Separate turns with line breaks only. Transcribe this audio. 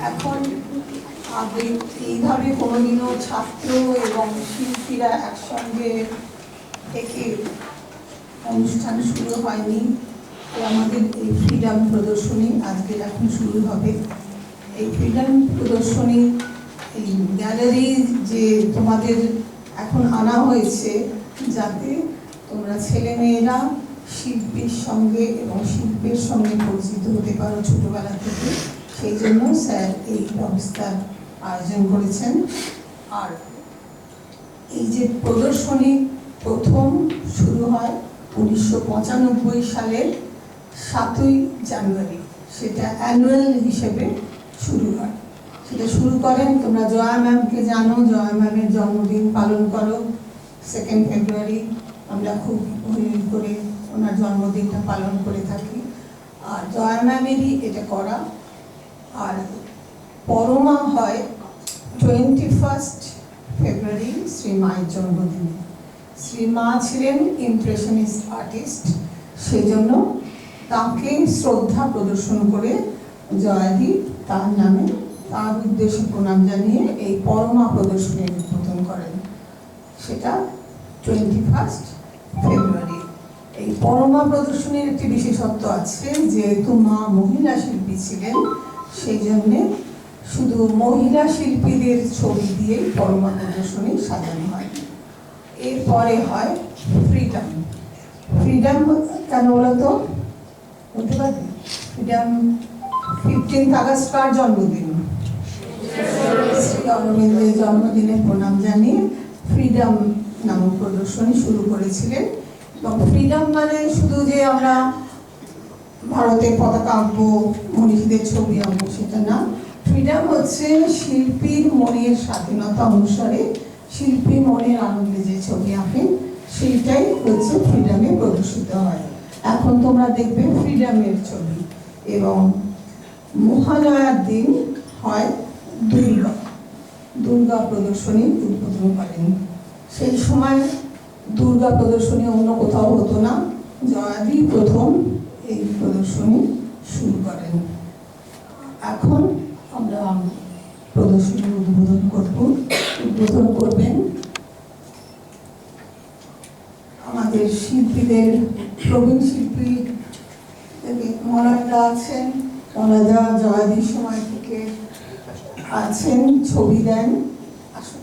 এখন আগে এইভাবে কোনোদিনও ছাত্র এবং শিল্পীরা একসঙ্গে থেকে অনুষ্ঠান শুরু হয়নি। তো আমাদের এই ফ্রিডম প্রদর্শনী আজকের এখন শুরু হবে। এই ফ্রিডম প্রদর্শনী এই গ্যালারি যে তোমাদের এখন আনা হয়েছে, যাতে তোমরা ছেলেমেয়েরা শিল্পীর সঙ্গে এবং শিল্পের সঙ্গে পরিচিত হতে পারো ছোটবেলা থেকে, সেই জন্য স্যার এই ব্যবস্থার আয়োজন করেছেন। আর এই যে প্রদর্শনী প্রথম শুরু হয় 1995 সালের 7ই জানুয়ারি, সেটা অ্যানুয়াল হিসেবে শুরু হয়। সেটা শুরু করেন, তোমরা জয়া ম্যামকে জানো, জয়া ম্যামের জন্মদিন পালন করো 2 ফেব্রুয়ারি। আমরা খুব করে ওনার জন্মদিনটা পালন করে থাকি, আর জয়া ম্যামেরই এটা করা। আর পরমা হয় 21 ফেব্রুয়ারি শ্রীমায়ের জন্মদিনে। শ্রীমা ছিলেন ইমপ্রেশনিস্ট আর্টিস্ট, সেই জন্য তাকে শ্রদ্ধা প্রদর্শন করে জয়াদি তার নামে তার উদ্দেশ্যে প্রণাম জানিয়ে এই পরমা প্রদর্শনীর উদ্বোধন করেন। সেটা 21 ফেব্রুয়ারি। এই পরমা প্রদর্শনীর একটি বিশেষত্ব আছে, যেহেতু মা মহিলা শিল্পী ছিলেন, সেই জন্যে শুধু মহিলা শিল্পীদের ছবি দিয়েই পরমা প্রদর্শনী সাজানো হয়। এরপরে হয় ফ্রিডম। ফ্রিডম কেন বলতো বলতে পারবে? ফ্রিডম 15 আগস্ট কার জন্মদিন? শ্রী অরবিন্দের জন্মদিনে প্রণাম জানিয়ে ফ্রিডম নামক প্রদর্শনী শুরু করেছিলেন। এবং ফ্রিডম মানে শুধু যে আমরা ভারতের পতাকা আঁকবো, মনীষীদের ছবি আঁকবো, সেটা না। ফ্রিডম হচ্ছে শিল্পীর মনের স্বাধীনতা অনুসারে শিল্পী মনের আনন্দে যে ছবি আঁকেন, সেইটাই হচ্ছে ফ্রিডমে প্রদর্শিত হয়। এখন তোমরা দেখবে ফ্রিডমের ছবি। এবং মহালয়ার দিন হয় দুর্গা প্রদর্শনী উদ্বোধন করেন। সেই সময় দুর্গা প্রদর্শনী অন্য কোথাও হতো না, জয়াদি প্রথম এই প্রদর্শনী শুরু করেন। এখন আমরা প্রদর্শনী উদ্বোধন করবেন আমাদের শিল্পীদের প্রবীণ শিল্পী মনাদা আছেন। মনাদা জয়াদির সময় থেকে আছেন, ছবি দেন। আসুন।